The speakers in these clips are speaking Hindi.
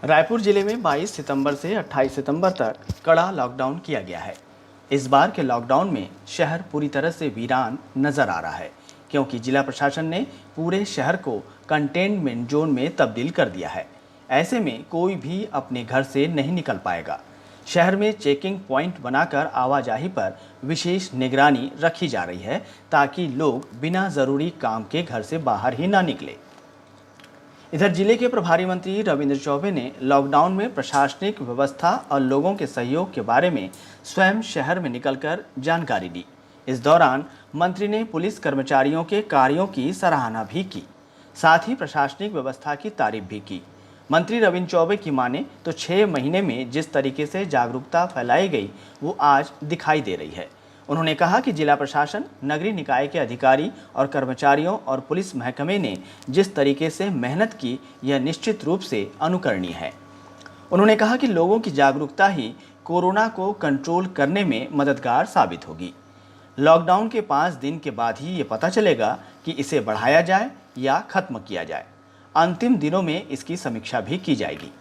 रायपुर जिले में 22 सितंबर से 28 सितंबर तक कड़ा लॉकडाउन किया गया है। इस बार के लॉकडाउन में शहर पूरी तरह से वीरान नजर आ रहा है, क्योंकि जिला प्रशासन ने पूरे शहर को कंटेनमेंट जोन में तब्दील कर दिया है। ऐसे में कोई भी अपने घर से नहीं निकल पाएगा। शहर में चेकिंग पॉइंट बनाकर आवाजाही पर विशेष निगरानी रखी जा रही है, ताकि लोग बिना ज़रूरी काम के घर से बाहर ही ना निकले। इधर जिले के प्रभारी मंत्री रविंद्र चौबे ने लॉकडाउन में प्रशासनिक व्यवस्था और लोगों के सहयोग के बारे में स्वयं शहर में निकलकर जानकारी दी। इस दौरान मंत्री ने पुलिस कर्मचारियों के कार्यों की सराहना भी की, साथ ही प्रशासनिक व्यवस्था की तारीफ भी की। मंत्री रविंद्र चौबे की माने तो 6 महीने में जिस तरीके से जागरूकता फैलाई गई, वो आज दिखाई दे रही है। उन्होंने कहा कि जिला प्रशासन, नगरीय निकाय के अधिकारी और कर्मचारियों और पुलिस महकमे ने जिस तरीके से मेहनत की, यह निश्चित रूप से अनुकरणीय है। उन्होंने कहा कि लोगों की जागरूकता ही कोरोना को कंट्रोल करने में मददगार साबित होगी। लॉकडाउन के 5 दिन के बाद ही ये पता चलेगा कि इसे बढ़ाया जाए या खत्म किया जाए। अंतिम दिनों में इसकी समीक्षा भी की जाएगी।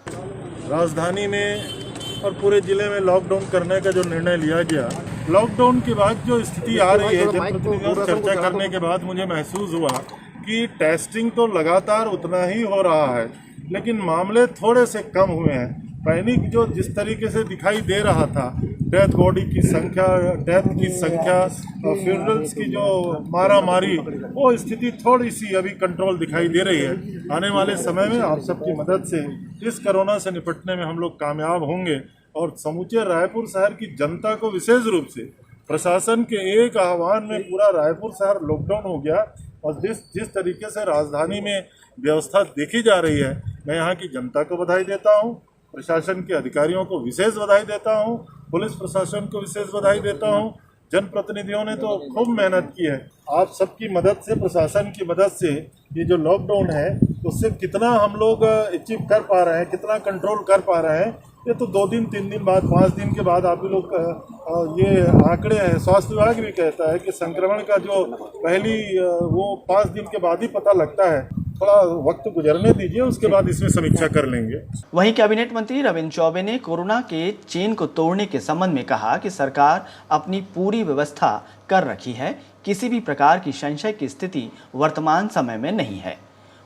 राजधानी में और पूरे जिले में लॉकडाउन करने का जो निर्णय लिया गया, लॉकडाउन के बाद जो स्थिति आ रही है, जनप्रतिनिधियों से चर्चा करने के बाद मुझे महसूस हुआ कि टेस्टिंग तो लगातार उतना ही हो रहा है, लेकिन मामले थोड़े से कम हुए हैं। पैनिक जो जिस तरीके से दिखाई दे रहा था, डेथ की संख्या, फ्यूनरल्स की जो मारामारी, वो स्थिति थोड़ी सी अभी कंट्रोल दिखाई दे रही है। आने वाले समय में आप सबकी मदद से इस कोरोना से निपटने में हम लोग कामयाब होंगे और समूचे रायपुर शहर की जनता को, विशेष रूप से प्रशासन के एक आह्वान में पूरा रायपुर शहर लॉकडाउन हो गया और जिस तरीके से राजधानी में व्यवस्था देखी जा रही है, मैं यहाँ की जनता को बधाई देता हूँ, प्रशासन के अधिकारियों को विशेष बधाई देता हूँ, पुलिस प्रशासन को विशेष बधाई देता हूँ। जनप्रतिनिधियों ने तो खूब मेहनत की है। आप सबकी मदद से, प्रशासन की मदद से ये जो लॉकडाउन है, उससे कितना हम लोग अचीव कर पा रहे हैं, कितना कंट्रोल कर पा रहे हैं, ये तो 2 दिन 3 दिन बाद, 5 दिन के बाद आप लोग ये आंकड़े हैं। स्वास्थ्य विभाग भी कहता है कि संक्रमण का जो पहली वो 5 दिन के बाद ही पता लगता है। थोड़ा वक्त गुजरने दीजिए, उसके बाद इसमें समीक्षा कर लेंगे। वहीं कैबिनेट मंत्री रविंद्र चौबे ने कोरोना के चेन को तोड़ने के संबंध में कहा कि सरकार अपनी पूरी व्यवस्था कर रखी है। किसी भी प्रकार की संशय की स्थिति वर्तमान समय में नहीं है।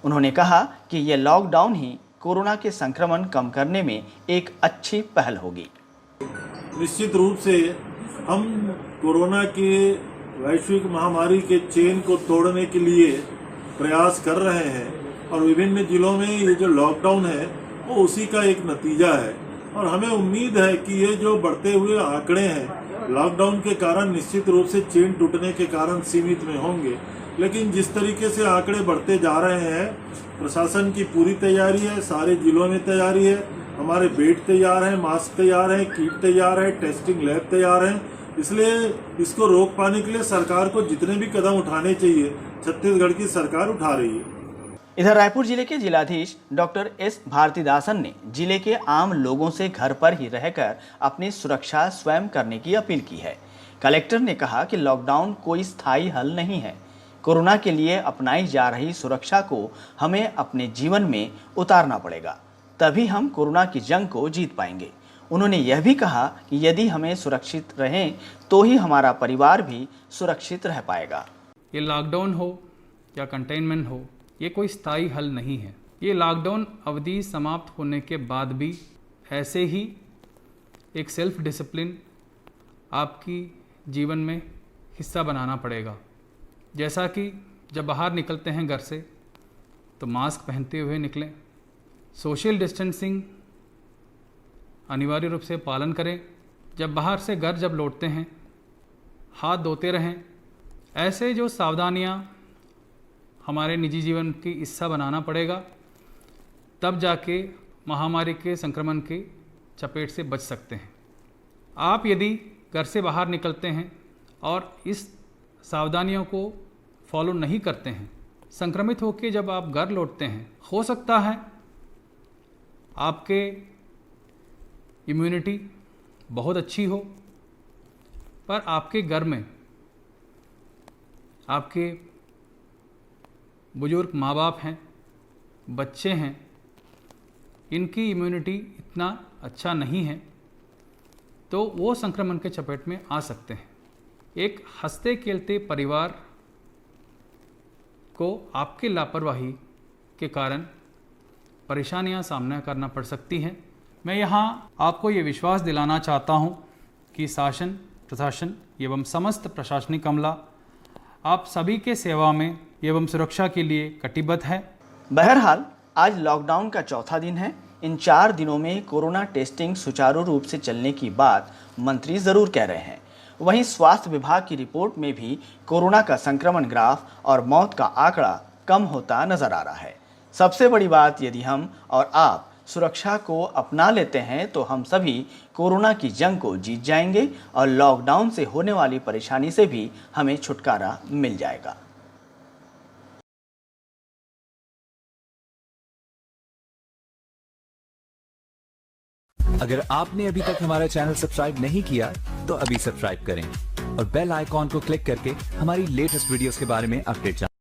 उन्होंने कहा कि ये लॉकडाउन ही कोरोना के संक्रमण कम करने में एक अच्छी पहल होगी। निश्चित रूप से हम कोरोना के वैश्विक महामारी के चेन को तोड़ने के लिए प्रयास कर रहे हैं और विभिन्न जिलों में ये जो लॉकडाउन है वो उसी का एक नतीजा है। और हमें उम्मीद है कि ये जो बढ़ते हुए आंकड़े हैं, लॉकडाउन के कारण निश्चित रूप से चेन टूटने के कारण सीमित में होंगे, लेकिन जिस तरीके से आंकड़े बढ़ते जा रहे हैं, प्रशासन की पूरी तैयारी है, सारे जिलों में तैयारी है, हमारे बेड तैयार हैं, मास्क तैयार है, किट तैयार है, टेस्टिंग लैब तैयार हैं। इसलिए इसको रोक पाने के लिए सरकार को जितने भी कदम उठाने चाहिए, छत्तीसगढ़ की सरकार उठा रही है। इधर रायपुर जिले के जिलाधीश डॉक्टर एस भारतीदासन ने जिले के आम लोगों से घर पर ही रहकर अपनी सुरक्षा स्वयं करने की अपील की है। कलेक्टर ने कहा कि लॉकडाउन कोई स्थायी हल नहीं है। कोरोना के लिए अपनाई जा रही सुरक्षा को हमें अपने जीवन में उतारना पड़ेगा, तभी हम कोरोना की जंग को जीत पाएंगे। उन्होंने यह भी कहा कि यदि हमें सुरक्षित रहें तो ही हमारा परिवार भी सुरक्षित रह पाएगा। ये लॉकडाउन हो या कंटेनमेंट हो, ये कोई स्थायी हल नहीं है। ये लॉकडाउन अवधि समाप्त होने के बाद भी ऐसे ही एक सेल्फ डिसिप्लिन आपकी जीवन में हिस्सा बनाना पड़ेगा। जैसा कि जब बाहर निकलते हैं घर से तो मास्क पहनते हुए निकलें, सोशल डिस्टेंसिंग अनिवार्य रूप से पालन करें, जब बाहर से घर जब लौटते हैं हाथ धोते रहें। ऐसे जो सावधानियां हमारे निजी जीवन की हिस्सा बनाना पड़ेगा, तब जाके महामारी के संक्रमण की चपेट से बच सकते हैं। आप यदि घर से बाहर निकलते हैं और इस सावधानियों को फॉलो नहीं करते हैं, संक्रमित होकर जब आप घर लौटते हैं, हो सकता है आपके इम्यूनिटी बहुत अच्छी हो, पर आपके घर में आपके बुजुर्ग माँ बाप हैं, बच्चे हैं, इनकी इम्यूनिटी इतना अच्छा नहीं है, तो वो संक्रमण के चपेट में आ सकते हैं। एक हंसते खेलते परिवार को आपकी लापरवाही के कारण परेशानियां सामना करना पड़ सकती हैं। मैं यहाँ आपको ये विश्वास दिलाना चाहता हूँ कि शासन, प्रशासन एवं समस्त प्रशासनिक अमला आप सभी के सेवा में एवं सुरक्षा के लिए कटिबद्ध है। बहरहाल आज लॉकडाउन का चौथा दिन है। इन 4 दिनों में कोरोना टेस्टिंग सुचारू रूप से चलने की बात मंत्री जरूर कह रहे हैं। वहीं स्वास्थ्य विभाग की रिपोर्ट में भी कोरोना का संक्रमण ग्राफ और मौत का आंकड़ा कम होता नजर आ रहा है। सबसे बड़ी बात, यदि हम और आप सुरक्षा को अपना लेते हैं तो हम सभी कोरोना की जंग को जीत जाएंगे और लॉकडाउन से होने वाली परेशानी से भी हमें छुटकारा मिल जाएगा। अगर आपने अभी तक हमारा चैनल सब्सक्राइब नहीं किया तो अभी सब्सक्राइब करें और बेल आइकॉन को क्लिक करके हमारी लेटेस्ट वीडियोस के बारे में अपडेट जानें।